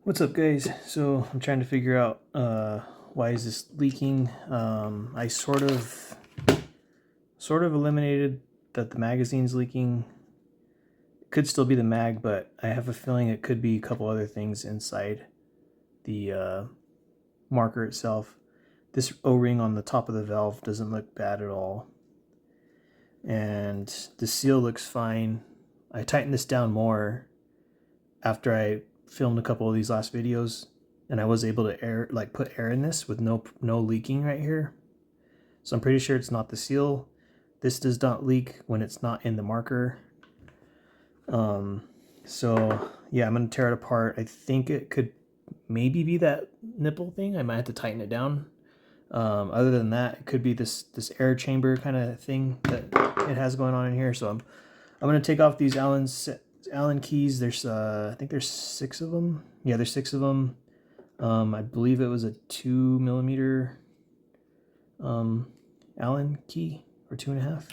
What's up, guys? So I'm trying to figure out why is this leaking. I sort of eliminated that the magazine's leaking. It could still be the mag, but I have a feeling it could be a couple other things inside the marker itself. This O-ring on the top of the valve doesn't look bad at all, and the seal looks fine. I tightened this down more after I filmed a couple of these last videos, and I was able to put air in this with no leaking right here. So I'm pretty sure it's not the seal. This does not leak when it's not in the marker. So yeah, I'm gonna tear it apart. I think it could maybe be that nipple thing. I might have to tighten it down. Other than that, it could be this air chamber kind of thing that it has going on in here. So I'm gonna take off these Allen keys. There's I think there's 6 of them. Yeah, there's 6 of them. I believe it was a 2mm Allen key, or 2.5.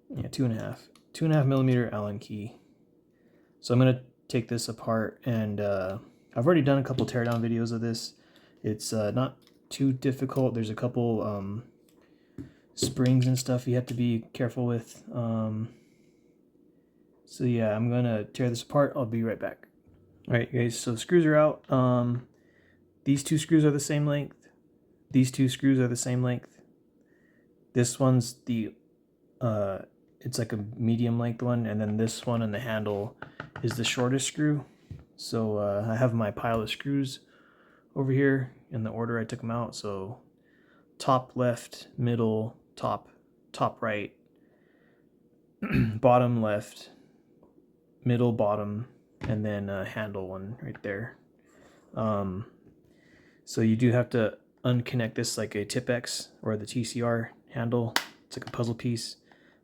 Yeah, 2.5 millimeter Allen key. So I'm gonna take this apart, and I've already done a couple teardown videos of this. It's not too difficult. There's a couple springs and stuff you have to be careful with. So yeah, I'm gonna tear this apart. I'll be right back. Alright guys, so the screws are out. These 2 screws are the same length. These 2 screws are the same length. This one's the it's like a medium length one, and then this one and the handle is the shortest screw. So I have my pile of screws over here in the order I took them out. So top left, middle, top right, bottom left, middle, bottom, and then a handle one right there. So you do have to unconnect this like a Tipex or the TCR handle. It's like a puzzle piece.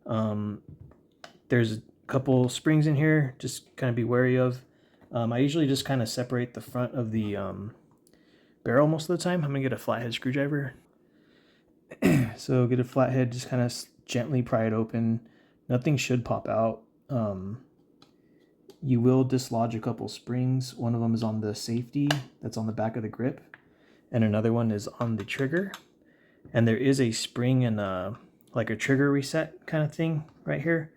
There's a couple springs in here, just kind of be wary of. I usually just kind of separate the front of the barrel most of the time. I'm gonna get a flathead screwdriver. So get a flathead, just kind of gently pry it open. Nothing should pop out. You will dislodge a couple springs. One of them is on the safety that's on the back of the grip, and another one is on the trigger. And there is a spring and like a trigger reset kind of thing right here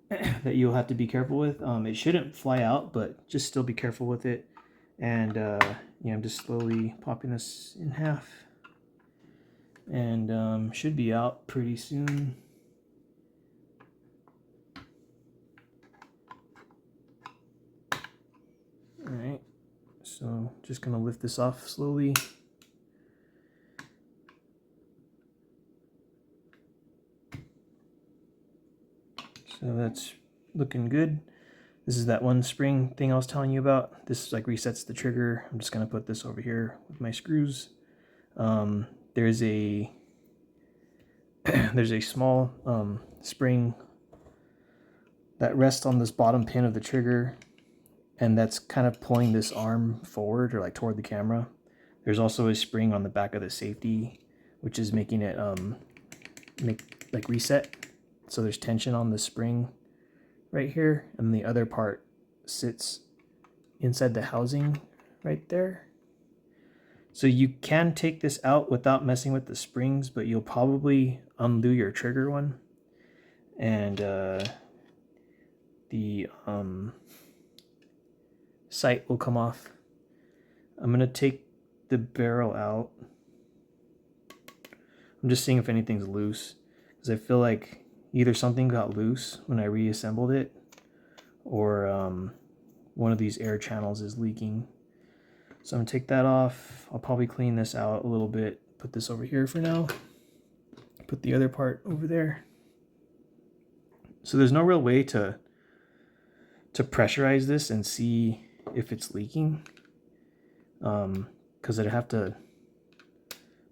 that you'll have to be careful with. It shouldn't fly out, but just still be careful with it. And yeah, I'm just slowly popping this in half, and should be out pretty soon. All right, so just gonna lift this off slowly. So that's looking good. This is that one spring thing I was telling you about. This like resets the trigger. I'm just gonna put this over here with my screws. There's a there's a small spring that rests on this bottom pin of the trigger, and that's kind of pulling this arm forward or like toward the camera. There's also a spring on the back of the safety, which is making it like reset. So there's tension on the spring right here, and the other part sits inside the housing right there. So you can take this out without messing with the springs, but you'll probably undo your trigger one, and the sight will come off. I'm gonna take the barrel out. I'm just seeing if anything's loose, because I feel like either something got loose when I reassembled it, or one of these air channels is leaking. So I'm gonna take that off. I'll probably clean this out a little bit. Put this over here for now. Put the other part over there. So there's no real way to pressurize this and see if it's leaking, because I'd have to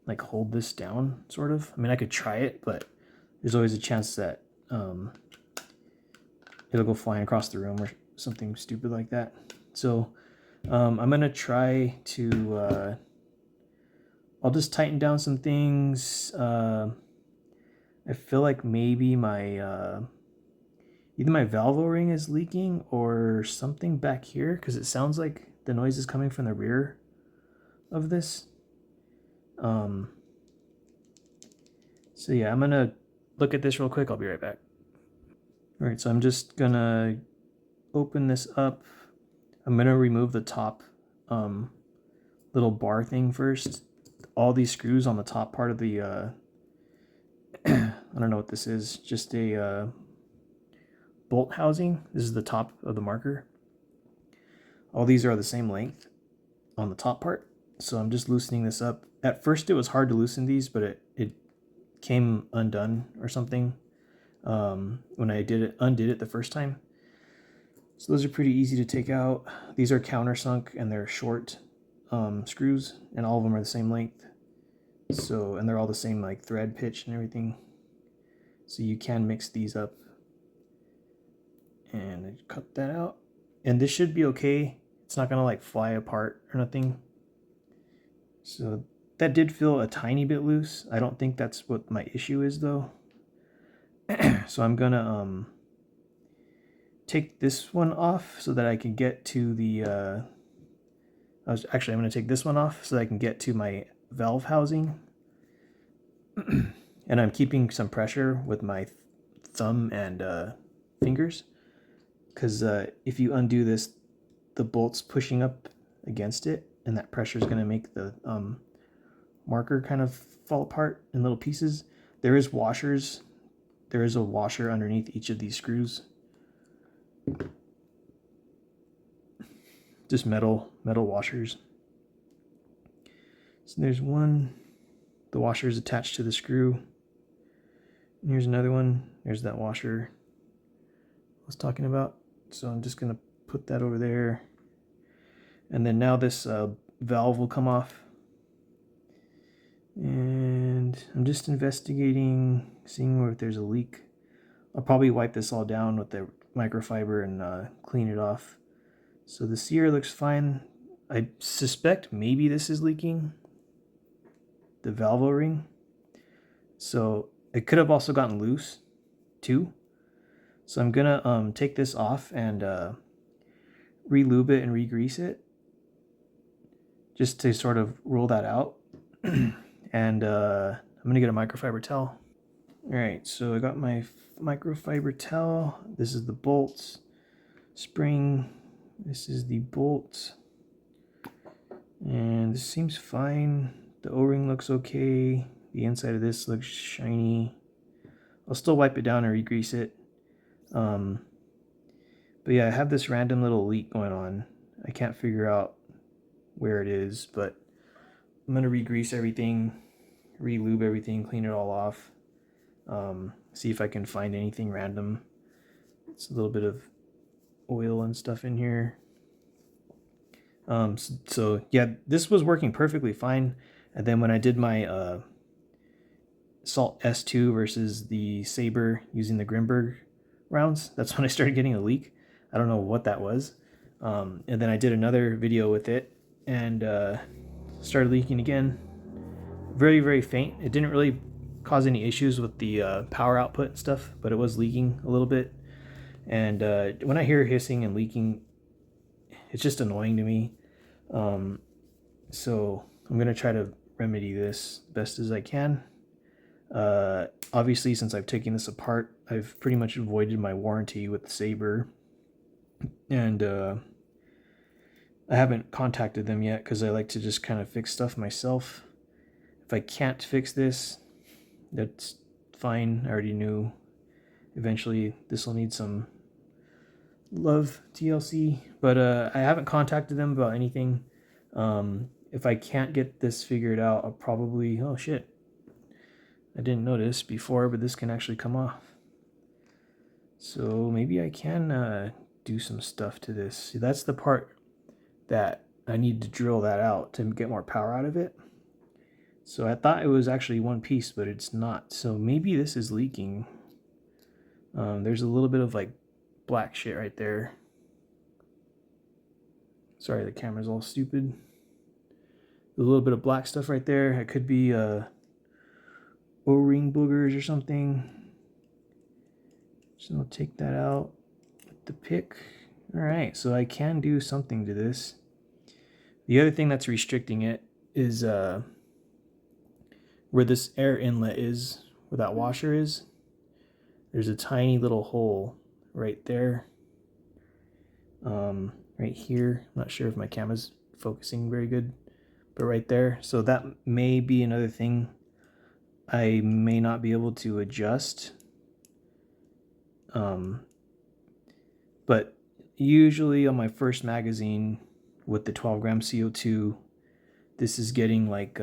like hold this down, sort of. I mean, I could try it, but there's always a chance that it'll go flying across the room or something stupid like that. So I'm gonna try to I'll just tighten down some things. I feel like maybe my either my valve O-ring is leaking or something back here, because it sounds like the noise is coming from the rear of this. So yeah, I'm gonna look at this real quick. I'll be right back. All right, so I'm just gonna open this up. I'm gonna remove the top little bar thing first. All these screws on the top part of the I don't know what this is, just a bolt housing. This is the top of the marker. All these are the same length on the top part, so I'm just loosening this up. At first it was hard to loosen these, but it came undone or something when I undid it the first time. So those are pretty easy to take out. These are countersunk and they're short screws, and all of them are the same length. So, and they're all the same like thread pitch and everything. So you can mix these up. And I cut that out. And this should be okay. It's not gonna like fly apart or nothing. So that did feel a tiny bit loose. I don't think that's what my issue is though. So I'm gonna take this one off so that I can get to the I'm gonna take this one off so that I can get to my valve housing. And I'm keeping some pressure with my thumb and fingers, because if you undo this, the bolt's pushing up against it, and that pressure is going to make the marker kind of fall apart in little pieces. There is washers. There is a washer underneath each of these screws. Just metal washers. So there's one. The washer is attached to the screw. And here's another one. There's that washer I was talking about. So I'm just going to put that over there. And then now this valve will come off. And I'm just investigating, seeing if there's a leak. I'll probably wipe this all down with the microfiber and clean it off. So the sear looks fine. I suspect maybe this is leaking, the valve O-ring. So it could have also gotten loose too. So I'm gonna take this off and re-lube it and re-grease it, just to sort of rule that out. And I'm gonna get a microfiber towel. All right, so I got my microfiber towel. This is the bolts, spring. This is the bolt, and this seems fine. The O-ring looks okay. The inside of this looks shiny. I'll still wipe it down and re-grease it. But yeah, I have this random little leak going on. I can't figure out where it is, but I'm gonna re-grease everything, re-lube everything, clean it all off. See if I can find anything random. It's a little bit of oil and stuff in here. So yeah, this was working perfectly fine. And then when I did my Salt S2 versus the Sabre using the Grimberg rounds, that's when I started getting a leak. I don't know what that was. And then I did another video with it and started leaking again. Very, very faint. It didn't really cause any issues with the power output and stuff, but it was leaking a little bit. And when I hear hissing and leaking, it's just annoying to me. So I'm going to try to remedy this best as I can. Obviously, since I've taken this apart, I've pretty much avoided my warranty with the Sabre. And I haven't contacted them yet because I like to just kind of fix stuff myself. If I can't fix this, that's fine. I already knew eventually this will need some love TLC, but I haven't contacted them about anything. If I can't get this figured out, I'll probably, oh shit, I didn't notice before, but this can actually come off. So maybe I can do some stuff to this. See, that's the part that I need to drill that out to get more power out of it. So I thought it was actually one piece, but it's not. So maybe this is leaking. There's a little bit of like black shit right there. Sorry, the camera's all stupid. A little bit of black stuff right there. It could be O-ring boogers or something. So I'll take that out with the pick. All right, so I can do something to this. The other thing that's restricting it is where this air inlet is, where that washer is. There's a tiny little hole right there. Right here. I'm not sure if my camera's focusing very good, but right there. So that may be another thing I may not be able to adjust. But usually on my first magazine with the 12 gram CO2, this is getting like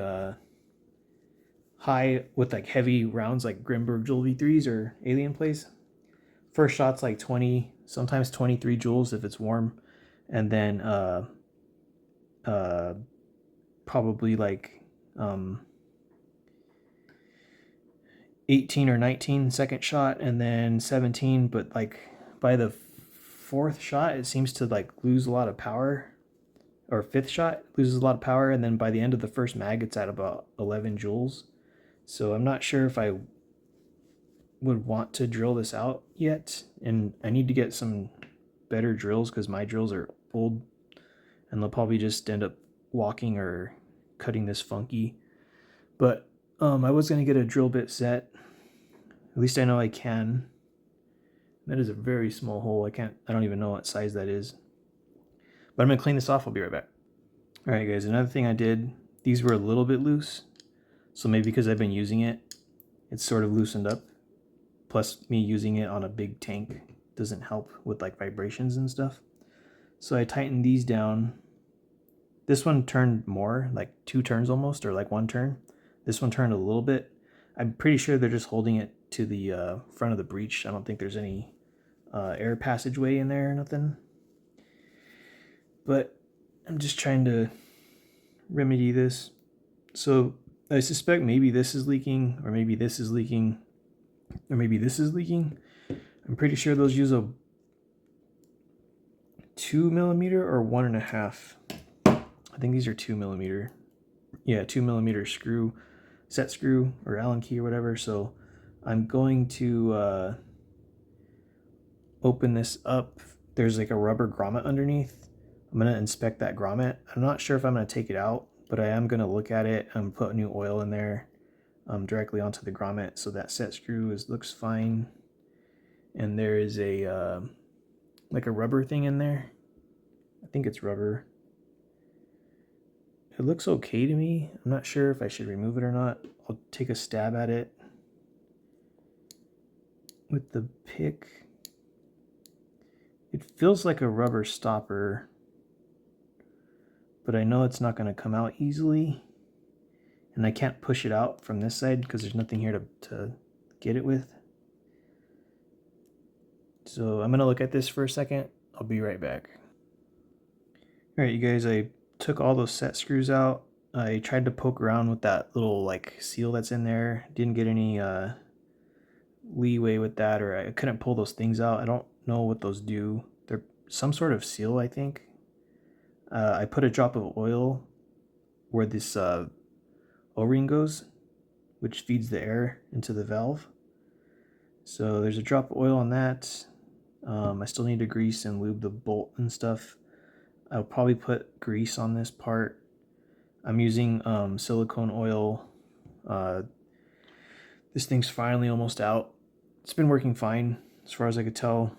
high with like heavy rounds like Grimberg Joule V3s or Alien Plays. First shot's like 20, sometimes 23 joules if it's warm, and then probably like 18 or 19 second shot, and then 17, but like by the fourth shot it seems to like lose a lot of power, or fifth shot loses a lot of power, and then by the end of the first mag it's at about 11 joules. So I'm not sure if I would want to drill this out yet, and I need to get some better drills because my drills are old and they'll probably just end up walking or cutting this funky. But I was going to get a drill bit set. At least I know I can. That is a very small hole. I don't even know what size that is. But I'm going to clean this off. I'll be right back. Alright guys, another thing I did, these were a little bit loose. So maybe because I've been using it, it's sort of loosened up. Plus me using it on a big tank doesn't help with like vibrations and stuff. So I tightened these down. This one turned more, like 2 turns almost, or like 1 turn. This one turned a little bit. I'm pretty sure they're just holding it to the front of the breech. I don't think there's any air passageway in there or nothing. But I'm just trying to remedy this. So I suspect maybe this is leaking, or maybe this is leaking, or maybe this is leaking. I'm pretty sure those use a 2mm or 1.5. I think these are 2mm. Yeah, 2mm screw, set screw or Allen key or whatever. So I'm going to open this up. There's like a rubber grommet underneath. I'm going to inspect that grommet. I'm not sure if I'm going to take it out, but I am going to look at it and put new oil in there directly onto the grommet. So that set screw looks fine. And there is a like a rubber thing in there. I think it's rubber. It looks okay to me. I'm not sure if I should remove it or not. I'll take a stab at it with the pick. It feels like a rubber stopper, but I know it's not going to come out easily. And I can't push it out from this side because there's nothing here to get it with. So I'm going to look at this for a second. I'll be right back. Alright you guys, I took all those set screws out. I tried to poke around with that little like seal that's in there. Didn't get any leeway with that, or I couldn't pull those things out. I don't know what those do. They're some sort of seal, I think. I put a drop of oil where this O-ring goes, which feeds the air into the valve. So there's a drop of oil on that. I still need to grease and lube the bolt and stuff. I'll probably put grease on this part. I'm using silicone oil. This thing's finally almost out. It's been working fine as far as I could tell.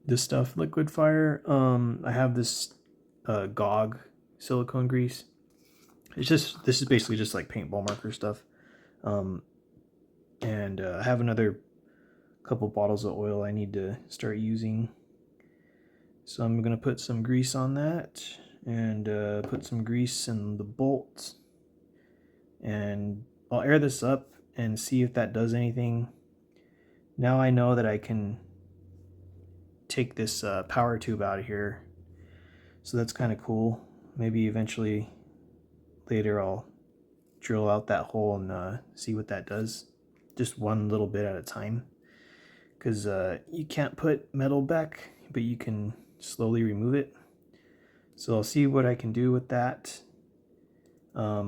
This stuff, liquid fire. I have this GOG silicone grease. This is basically just like paintball marker stuff. And I have another couple bottles of oil I need to start using. So I'm going to put some grease on that, and put some grease in the bolt, and I'll air this up and see if that does anything. Now I know that I can take this power tube out of here, so that's kind of cool. Maybe eventually later I'll drill out that hole and see what that does, just one little bit at a time, because you can't put metal back, but you can slowly remove it. So I'll see what I can do with that. I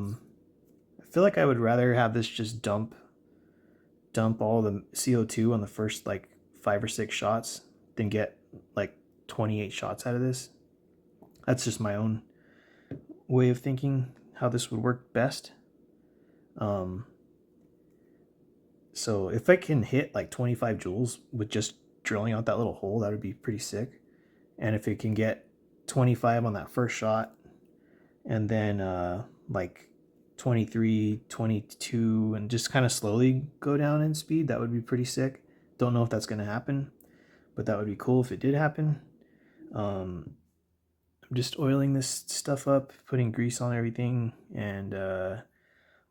feel like I would rather have this just dump all the CO2 on the first like 5 or 6 shots than get like 28 shots out of this. That's just my own way of thinking how this would work best. So if I can hit like 25 joules with just drilling out that little hole, that would be pretty sick. And if it can get 25 on that first shot, and then like 23, 22, and just kind of slowly go down in speed, that would be pretty sick. Don't know if that's going to happen, but that would be cool if it did happen. I'm just oiling this stuff up, putting grease on everything, and I'm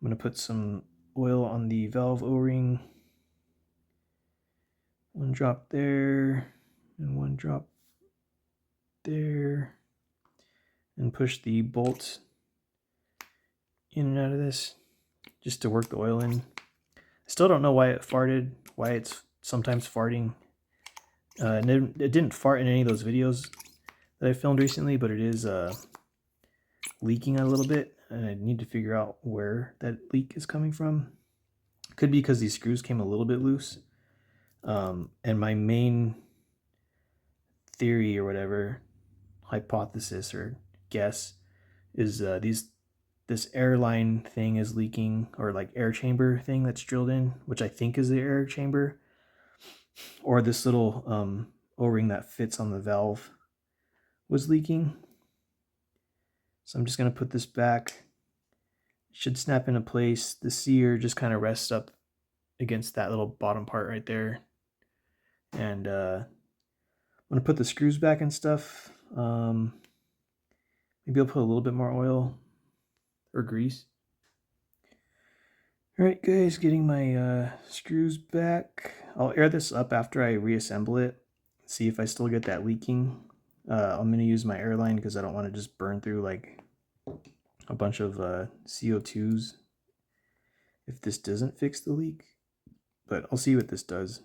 going to put some oil on the valve O-ring. One drop there, and one drop there, and push the bolt in and out of this just to work the oil in. I still don't know why it farted, why it's sometimes farting. It didn't fart in any of those videos that I filmed recently, but it is leaking a little bit, and I need to figure out where that leak is coming from. Could be because these screws came a little bit loose. And my main theory or whatever, hypothesis or guess, is this airline thing is leaking, or like air chamber thing that's drilled in, which I think is the air chamber, or this little O-ring that fits on the valve was leaking. So I'm just going to put this back. It should snap into place. The sear just kind of rests up against that little bottom part right there. And I'm going to put the screws back and stuff. Maybe I'll put a little bit more oil or grease. Alright guys, getting my screws back. I'll air this up after I reassemble it. See if I still get that leaking. I'm going to use my airline because I don't want to just burn through like a bunch of CO2s if this doesn't fix the leak. But I'll see what this does.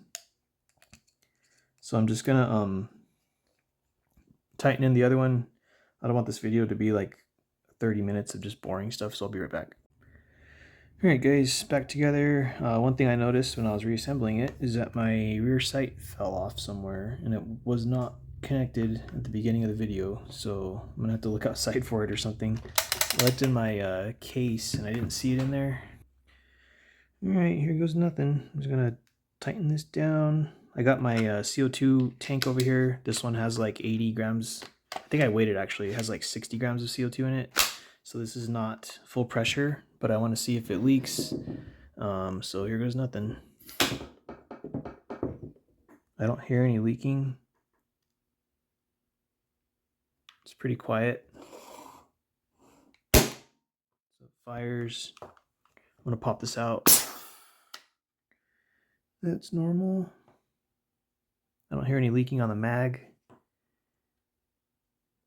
So I'm just gonna tighten in the other one. I don't want this video to be like 30 minutes of just boring stuff, so I'll be right back. Alright guys, back together. One thing I noticed when I was reassembling it is that my rear sight fell off somewhere, and it was not connected at the beginning of the video, so I'm gonna have to look outside for it or something. I looked in my case and I didn't see it in there. Alright, here goes nothing. I'm just gonna tighten this down. I got my CO2 tank over here. This one has like 80 grams. I think I weighed it actually. It has like 60 grams of CO2 in it. So this is not full pressure, but I want to see if it leaks. So here goes nothing. I don't hear any leaking. It's pretty quiet. So it fires. I'm going to pop this out. That's normal. I don't hear any leaking on the mag.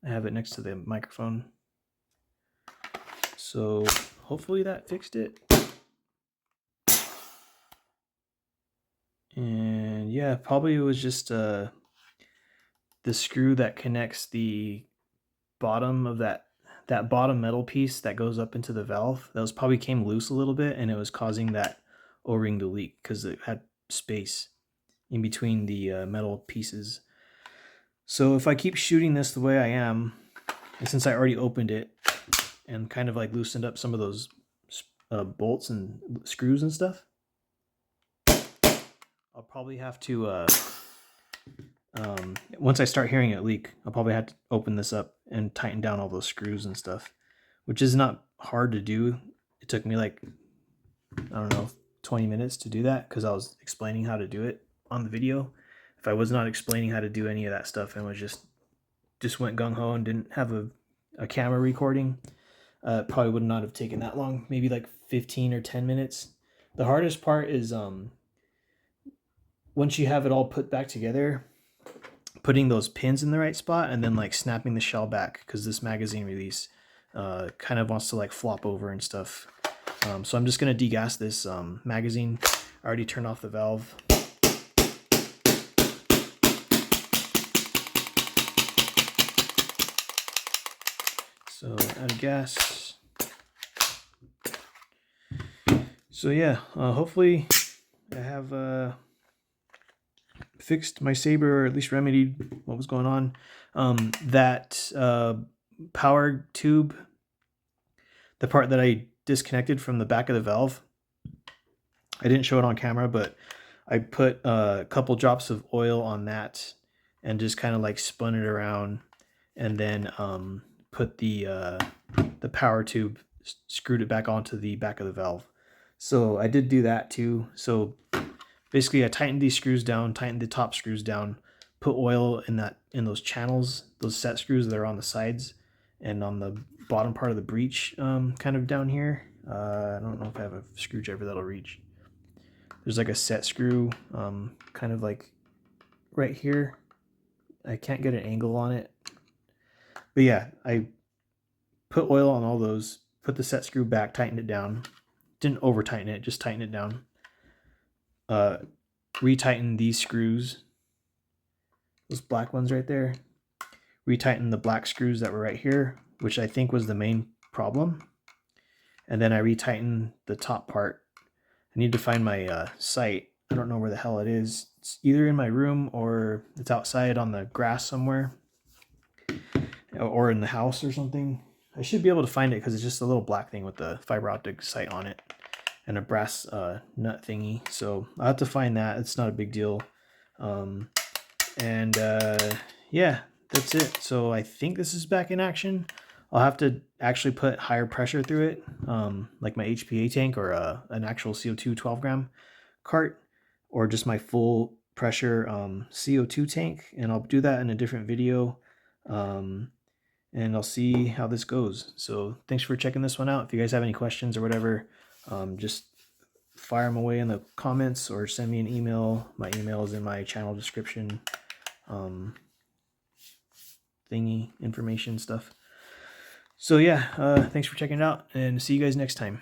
I have it next to the microphone. So hopefully that fixed it. And yeah, probably it was just the screw that connects the bottom of that bottom metal piece that goes up into the valve. That was probably came loose a little bit, and it was causing that O-ring to leak because it had space in between the metal pieces. So if I keep shooting this the way I am, and since I already opened it and kind of like loosened up some of those bolts and screws and stuff, I'll probably have to once I start hearing it leak, I'll probably have to open this up and tighten down all those screws and stuff, which is not hard to do. It took me like, I don't know, 20 minutes to do that because I was explaining how to do it on the video. If I was not explaining how to do any of that stuff and was just went gung-ho and didn't have a camera recording, probably would not have taken that long, maybe like 15 or 10 minutes. The hardest part is once you have it all put back together, putting those pins in the right spot and then like snapping the shell back, because this magazine release kind of wants to like flop over and stuff. So I'm just going to degas this magazine. I already turned off the valve. So out of gas. So yeah, hopefully I have fixed my Sabre, or at least remedied what was going on. That power tube the part that I disconnected from the back of the valve, I didn't show it on camera, but I put a couple drops of oil on that and just kind of like spun it around, and then put the power tube, screwed it back onto the back of the valve. So I did do that too. So basically I tightened these screws down, tightened the top screws down, put oil in those channels, those set screws that are on the sides and on the bottom part of the breech, kind of down here. I don't know if I have a screwdriver that'll reach. There's like a set screw, kind of like right here. I can't get an angle on it. But yeah, I put oil on all those, put the set screw back, tightened it down. Didn't over tighten it, just tighten it down. Retighten these screws, those black ones right there. Retighten the black screws that were right here, which I think was the main problem. And then I retighten the top part. I need to find my sight. I don't know where the hell it is. It's either in my room or it's outside on the grass somewhere, or in the house or something. I should be able to find it because it's just a little black thing with the fiber optic sight on it and a brass nut thingy. So I'll have to find that. It's not a big deal. Yeah, that's it. So I think this is back in action. I'll have to actually put higher pressure through it, like my HPA tank or an actual CO2 12 gram cart, or just my full pressure CO2 tank. And I'll do that in a different video. And I'll see how this goes. So thanks for checking this one out. If you guys have any questions or whatever, just fire them away in the comments or send me an email. My email is in my channel description, thingy, information stuff. So yeah, thanks for checking it out, and see you guys next time.